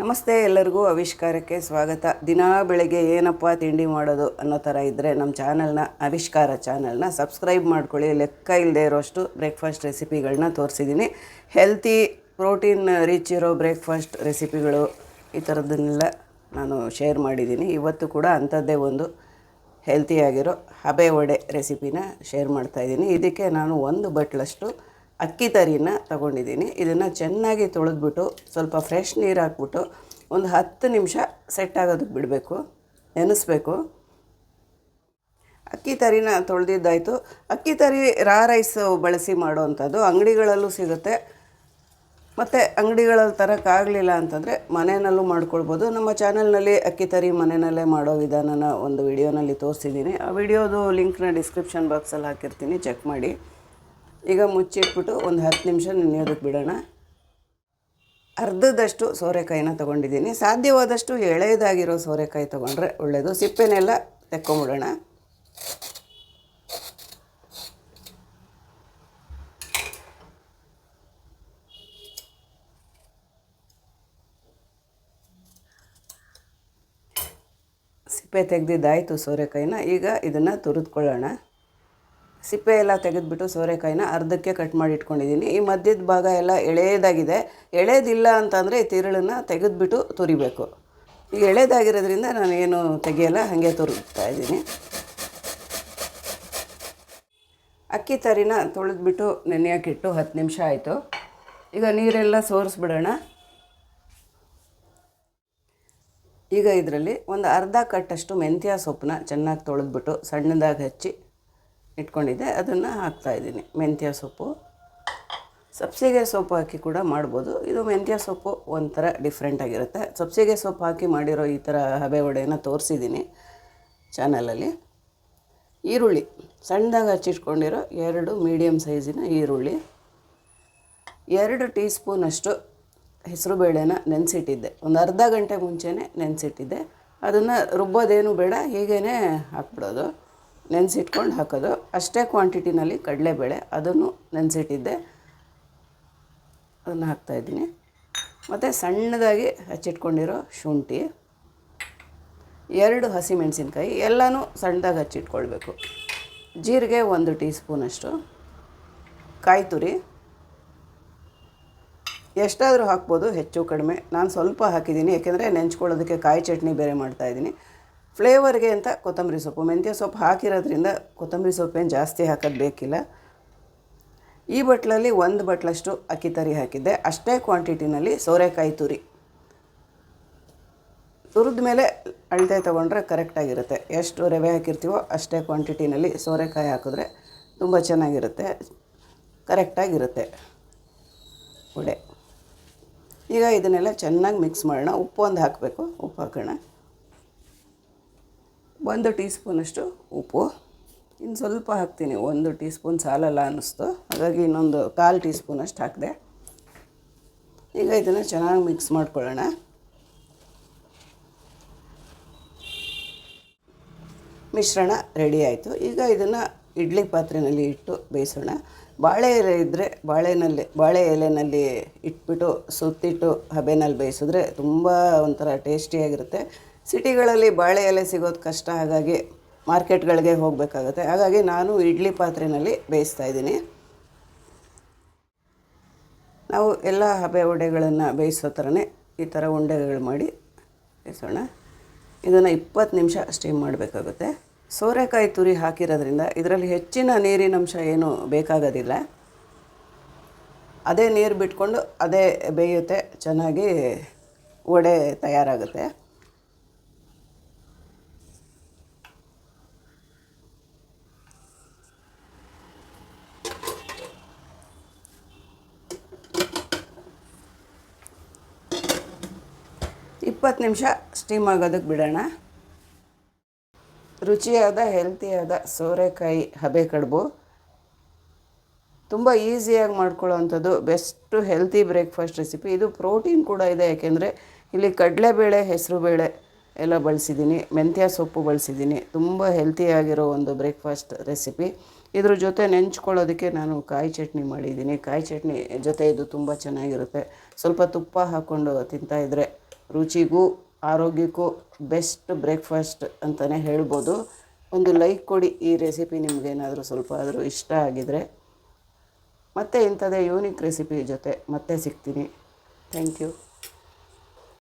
ನಮಸ್ತೆ ಎಲ್ಲರಿಗೂ ಆವಿಷ್ಕಾರಕ್ಕೆ ಸ್ವಾಗತ. ದಿನಾ ಬೆಳಗ್ಗೆ ಏನಪ್ಪ ತಿಂಡಿ ಮಾಡೋದು ಅನ್ನೋ ಥರ ಇದ್ದರೆ ನಮ್ಮ ಚಾನಲ್ನ ಆವಿಷ್ಕಾರ ಚಾನಲ್ನ ಸಬ್ಸ್ಕ್ರೈಬ್ ಮಾಡ್ಕೊಳ್ಳಿ. ಲೆಕ್ಕ ಇಲ್ಲದೆ ಇರೋಷ್ಟು ಬ್ರೇಕ್ಫಾಸ್ಟ್ ರೆಸಿಪಿಗಳನ್ನ ತೋರಿಸಿದ್ದೀನಿ. ಹೆಲ್ತಿ ಪ್ರೋಟೀನ್ ರಿಚ್ ಇರೋ ಬ್ರೇಕ್ಫಾಸ್ಟ್ ರೆಸಿಪಿಗಳು ಈ ಥರದ್ದನ್ನೆಲ್ಲ ನಾನು ಶೇರ್ ಮಾಡಿದ್ದೀನಿ. ಇವತ್ತು ಕೂಡ ಅಂಥದ್ದೇ ಒಂದು ಹೆಲ್ತಿಯಾಗಿರೋ ಹಬೆ ವಡೆ ರೆಸಿಪಿನ ಶೇರ್ ಮಾಡ್ತಾಯಿದ್ದೀನಿ. ಇದಕ್ಕೆ ನಾನು 1 ಬಟ್ಲಷ್ಟು ಅಕ್ಕಿ ತರಿನ ತಗೊಂಡಿದ್ದೀನಿ. ಇದನ್ನು ಚೆನ್ನಾಗಿ ತೊಳೆದ್ಬಿಟ್ಟು ಸ್ವಲ್ಪ ಫ್ರೆಶ್ ನೀರು ಹಾಕ್ಬಿಟ್ಟು ಒಂದು 10 ನಿಮಿಷ ಸೆಟ್ ಆಗೋದಕ್ಕೆ ಬಿಡಬೇಕು, ನೆನೆಸ್ಬೇಕು. ಅಕ್ಕಿ ತರಿನ ತೊಳೆದಿದ್ದಾಯಿತು. ಅಕ್ಕಿ ತರಿ ರೈಸ್ ಬಳಸಿ ಮಾಡೋವಂಥದ್ದು ಅಂಗಡಿಗಳಲ್ಲೂ ಸಿಗುತ್ತೆ. ಮತ್ತು ಅಂಗಡಿಗಳಲ್ಲಿ ತರೋಕ್ಕಾಗಲಿಲ್ಲ ಅಂತಂದರೆ ಮನೆಯಲ್ಲೂ ಮಾಡ್ಕೊಳ್ಬೋದು. ನಮ್ಮ ಚಾನಲ್ನಲ್ಲಿ ಅಕ್ಕಿ ತರಿ ಮನೆಯಲ್ಲೇ ಮಾಡೋ ವಿಧಾನನ ಒಂದು ವಿಡಿಯೋನಲ್ಲಿ ತೋರಿಸಿದ್ದೀನಿ. ಆ ವಿಡಿಯೋದು ಲಿಂಕ್ನ ಡಿಸ್ಕ್ರಿಪ್ಷನ್ ಬಾಕ್ಸಲ್ಲಿ ಹಾಕಿರ್ತೀನಿ, ಚೆಕ್ ಮಾಡಿ. ಈಗ ಮುಚ್ಚಿಟ್ಬಿಟ್ಟು ಒಂದು 10 ನಿಮಿಷ ನೆನೆಯೋದಕ್ಕೆ ಬಿಡೋಣ. ಅರ್ಧದಷ್ಟು ಸೋರೆಕಾಯಿನ ತೊಗೊಂಡಿದ್ದೀನಿ. ಸಾಧ್ಯವಾದಷ್ಟು ಎಳೆಯದಾಗಿರೋ ಸೋರೆಕಾಯಿ ತೊಗೊಂಡ್ರೆ ಒಳ್ಳೆಯದು. ಸಿಪ್ಪೆನೆಲ್ಲ ತೆಕ್ಕೊಂಬಿಡೋಣ. ಸಿಪ್ಪೆ ತೆಗೆದಿದ್ದಾಯಿತು ಸೋರೆಕಾಯಿನ. ಈಗ ಇದನ್ನು ತುರಿದುಕೊಳ್ಳೋಣ. ಸಿಪ್ಪೆ ಎಲ್ಲ ತೆಗೆದುಬಿಟ್ಟು ಸೋರೆಕಾಯಿನ ಅರ್ಧಕ್ಕೆ ಕಟ್ ಮಾಡಿ ಇಟ್ಕೊಂಡಿದ್ದೀನಿ. ಈ ಮಧ್ಯದ ಭಾಗ ಎಲ್ಲ ಎಳೆಯದಾಗಿದೆ. ಎಳೆದಿಲ್ಲ ಅಂತಂದರೆ ಈ ತಿರುಳನ್ನು ತೆಗೆದುಬಿಟ್ಟು ತುರಿಬೇಕು. ಈಗ ಎಳೆದಾಗಿರೋದ್ರಿಂದ ನಾನು ಏನು ತೆಗೆಯಲ್ಲ, ಹಾಗೆ ತುರಿತಾ ಇದ್ದೀನಿ. ಅಕ್ಕಿ ತರಿನ ತೊಳೆದ್ಬಿಟ್ಟು ನೆನೆಯೋಕ್ಕಿಟ್ಟು 10 ನಿಮಿಷ ಆಯಿತು. ಈಗ ನೀರೆಲ್ಲ ಸೋರಿಸ್ಬಿಡೋಣ. ಈಗ ಇದರಲ್ಲಿ ಒಂದು ಅರ್ಧ ಕಟ್ಟಷ್ಟು ಮೆಂತ್ಯ ಸೊಪ್ಪನ್ನ ಚೆನ್ನಾಗಿ ತೊಳೆದ್ಬಿಟ್ಟು ಸಣ್ಣದಾಗಿ ಹಚ್ಚಿ ಇಟ್ಕೊಂಡಿದ್ದೆ, ಅದನ್ನು ಹಾಕ್ತಾಯಿದ್ದೀನಿ. ಮೆಂತ್ಯ ಸೊಪ್ಪು, ಸಬ್ಸಿಗೆ ಸೊಪ್ಪು ಹಾಕಿ ಕೂಡ ಮಾಡ್ಬೋದು. ಇದು ಮೆಂತ್ಯ ಸೊಪ್ಪು ಒಂಥರ ಡಿಫ್ರೆಂಟಾಗಿರುತ್ತೆ. ಸಬ್ಸಿಗೆ ಸೊಪ್ಪು ಹಾಕಿ ಮಾಡಿರೋ ಈ ಥರ ಹಬೆ ವಡೆಯನ್ನು ತೋರಿಸಿದ್ದೀನಿ ಚಾನಲಲ್ಲಿ. ಈರುಳ್ಳಿ ಸಣ್ಣದಾಗಿ ಹಚ್ಚಿಟ್ಕೊಂಡಿರೋ 2 ಮೀಡಿಯಮ್ ಸೈಜಿನ ಈರುಳ್ಳಿ, 2 ಟೀ ಸ್ಪೂನಷ್ಟು ಹೆಸರುಬೇಳೆನ ನೆನೆಸಿಟ್ಟಿದ್ದೆ. ಒಂದು ಅರ್ಧ ಗಂಟೆ ಮುಂಚೆನೇ ನೆನೆಸಿಟ್ಟಿದ್ದೆ. ಅದನ್ನು ರುಬ್ಬೋದೇನು ಬೇಡ, ಹೀಗೇ ಹಾಕ್ಬಿಡೋದು. ನೆನೆಸಿಟ್ಕೊಂಡು ಹಾಕೋದು. ಅಷ್ಟೇ ಕ್ವಾಂಟಿಟಿನಲ್ಲಿ ಕಡಲೆಬೇಳೆ, ಅದನ್ನು ನೆನೆಸಿಟ್ಟಿದ್ದೆ, ಅದನ್ನು ಹಾಕ್ತಾಯಿದ್ದೀನಿ. ಮತ್ತು ಸಣ್ಣದಾಗಿ ಹಚ್ಚಿಟ್ಕೊಂಡಿರೋ ಶುಂಠಿ, 2 ಹಸಿಮೆಣಸಿನ್ಕಾಯಿ, ಎಲ್ಲನೂ ಸಣ್ಣದಾಗಿ ಹಚ್ಚಿಟ್ಕೊಳ್ಬೇಕು. ಜೀರಿಗೆ 1 ಟೀ ಸ್ಪೂನಷ್ಟು, ಕಾಯಿ ತುರಿ ಎಷ್ಟಾದರೂ ಹಾಕ್ಬೋದು, ಹೆಚ್ಚು ಕಡಿಮೆ. ನಾನು ಸ್ವಲ್ಪ ಹಾಕಿದ್ದೀನಿ, ಏಕೆಂದರೆ ನೆಂಚ್ಕೊಳ್ಳೋದಕ್ಕೆ ಕಾಯಿ ಚಟ್ನಿ ಬೇರೆ ಮಾಡ್ತಾಯಿದ್ದೀನಿ. ಫ್ಲೇವರ್ಗೆ ಅಂತ ಕೊತ್ತಂಬರಿ ಸೊಪ್ಪು, ಮೆಂತ್ಯ ಸೊಪ್ಪು ಹಾಕಿರೋದ್ರಿಂದ ಕೊತ್ತಂಬರಿ ಸೊಪ್ಪೇನು ಜಾಸ್ತಿ ಹಾಕೋದು ಬೇಕಿಲ್ಲ. ಈ ಬಟ್ಲಲ್ಲಿ 1 ಬಟ್ಲಷ್ಟು ಅಕ್ಕಿ ತರಿ ಹಾಕಿದ್ದೆ. ಅಷ್ಟೇ ಕ್ವಾಂಟಿಟಿನಲ್ಲಿ ಸೋರೆಕಾಯಿ ತುರಿದ ಮೇಲೆ ಅಳತೆ ತೊಗೊಂಡ್ರೆ ಕರೆಕ್ಟಾಗಿರುತ್ತೆ. ಎಷ್ಟು ರವೆ ಹಾಕಿರ್ತೀವೋ ಅಷ್ಟೇ ಕ್ವಾಂಟಿಟಿನಲ್ಲಿ ಸೋರೆಕಾಯಿ ಹಾಕಿದ್ರೆ ತುಂಬ ಚೆನ್ನಾಗಿರುತ್ತೆ, ಕರೆಕ್ಟಾಗಿರುತ್ತೆ ವಡೆ. ಈಗ ಇದನ್ನೆಲ್ಲ ಚೆನ್ನಾಗಿ ಮಿಕ್ಸ್ ಮಾಡೋಣ. ಉಪ್ಪು ಒಂದು ಹಾಕಬೇಕು, ಉಪ್ಪು ಹಾಕೋಣ. 1 ಟೀ ಸ್ಪೂನಷ್ಟು ಉಪ್ಪು, ಇನ್ನು ಸ್ವಲ್ಪ ಹಾಕ್ತೀನಿ. 1 ಟೀ ಸ್ಪೂನ್ ಸಾಲಲ್ಲ ಅನ್ನಿಸ್ತು, ಹಾಗಾಗಿ ಇನ್ನೊಂದು 1/4 ಟೀ ಸ್ಪೂನಷ್ಟು ಹಾಕಿದೆ. ಈಗ ಇದನ್ನು ಚೆನ್ನಾಗಿ ಮಿಕ್ಸ್ ಮಾಡ್ಕೊಳ್ಳೋಣ. ಮಿಶ್ರಣ ರೆಡಿ ಆಯಿತು. ಈಗ ಇದನ್ನು ಇಡ್ಲಿ ಪಾತ್ರೆಯಲ್ಲಿ ಇಟ್ಟು ಬೇಯಿಸೋಣ. ಬಾಳೆ ಎಲೆ ಇದ್ದರೆ ಬಾಳೆ ಎಲೆಯಲ್ಲಿ ಇಟ್ಬಿಟ್ಟು ಸುತ್ತಿಟ್ಟು ಹಬೆನಲ್ಲಿ ಬೇಯಿಸಿದ್ರೆ ತುಂಬ ಒಂಥರ ಟೇಸ್ಟಿಯಾಗಿರುತ್ತೆ. ಸಿಟಿಗಳಲ್ಲಿ ಬಾಳೆ ಎಲೆ ಸಿಗೋದು ಕಷ್ಟ, ಹಾಗಾಗಿ ಮಾರ್ಕೆಟ್ಗಳಿಗೆ ಹೋಗಬೇಕಾಗತ್ತೆ. ಹಾಗಾಗಿ ನಾನು ಇಡ್ಲಿ ಪಾತ್ರೆಯಲ್ಲಿ ಬೇಯಿಸ್ತಾಯಿದ್ದೀನಿ. ನಾವು ಎಲ್ಲ ಹಬೆ ವಡೆಗಳನ್ನು ಬೇಯಿಸೋ ಥರನೇ ಈ ಥರ ಉಂಡೆಗಳು ಮಾಡಿ ಬೇಯಿಸೋಣ. ಇದನ್ನು 20 ನಿಮಿಷ ಸ್ಟೀಮ್ ಮಾಡಬೇಕಾಗುತ್ತೆ. ಸೋರೆಕಾಯಿ ತುರಿ ಹಾಕಿರೋದ್ರಿಂದ ಇದರಲ್ಲಿ ಹೆಚ್ಚಿನ ನೀರಿನಂಶ ಏನೂ ಬೇಕಾಗೋದಿಲ್ಲ. ಅದೇ ನೀರು ಬಿಟ್ಕೊಂಡು ಅದೇ ಬೇಯುತ್ತೆ, ಚೆನ್ನಾಗಿ ವಡೆ ತಯಾರಾಗುತ್ತೆ. ಇಪ್ಪತ್ತು ನಿಮಿಷ ಸ್ಟೀಮ್ ಆಗೋದಕ್ಕೆ ಬಿಡೋಣ. ರುಚಿಯಾದ ಹೆಲ್ತಿಯಾದ ಸೋರೆಕಾಯಿ ಹಬೆ ಕಡುಬು ತುಂಬ ಈಸಿಯಾಗಿ ಮಾಡ್ಕೊಳ್ಳೋವಂಥದ್ದು ಬೆಸ್ಟು ಹೆಲ್ತಿ ಬ್ರೇಕ್ಫಾಸ್ಟ್ ರೆಸಿಪಿ. ಇದು ಪ್ರೋಟೀನ್ ಕೂಡ ಇದೆ, ಯಾಕೆಂದರೆ ಇಲ್ಲಿ ಕಡಲೆಬೇಳೆ, ಹೆಸರುಬೇಳೆ ಎಲ್ಲ ಬಳಸಿದ್ದೀನಿ, ಮೆಂತ್ಯ ಸೊಪ್ಪು ಬಳಸಿದ್ದೀನಿ. ತುಂಬ ಹೆಲ್ತಿಯಾಗಿರೋ ಒಂದು ಬ್ರೇಕ್ಫಾಸ್ಟ್ ರೆಸಿಪಿ. ಇದ್ರ ಜೊತೆ ನೆಂಚ್ಕೊಳ್ಳೋದಕ್ಕೆ ನಾನು ಕಾಯಿ ಚಟ್ನಿ ಮಾಡಿದ್ದೀನಿ. ಕಾಯಿ ಚಟ್ನಿ ಜೊತೆ ಇದು ತುಂಬ ಚೆನ್ನಾಗಿರುತ್ತೆ. ಸ್ವಲ್ಪ ತುಪ್ಪ ಹಾಕ್ಕೊಂಡು ತಿಂತಾಯಿದ್ರೆ ರುಚಿಗೂ ಆರೋಗ್ಯಕ್ಕೂ ಬೆಸ್ಟ್ ಬ್ರೇಕ್ಫಾಸ್ಟ್ ಅಂತಲೇ ಹೇಳ್ಬೋದು. ಒಂದು ಲೈಕ್ ಕೊಡಿ. ಈ ರೆಸಿಪಿ ನಿಮಗೇನಾದರೂ ಸ್ವಲ್ಪ ಆದರೂ ಇಷ್ಟ ಆಗಿದರೆ. ಮತ್ತೆ ಇಂಥದ್ದೇ ಯೂನಿಕ್ ರೆಸಿಪಿ ಜೊತೆ ಮತ್ತೆ ಸಿಗ್ತೀನಿ. Thank you.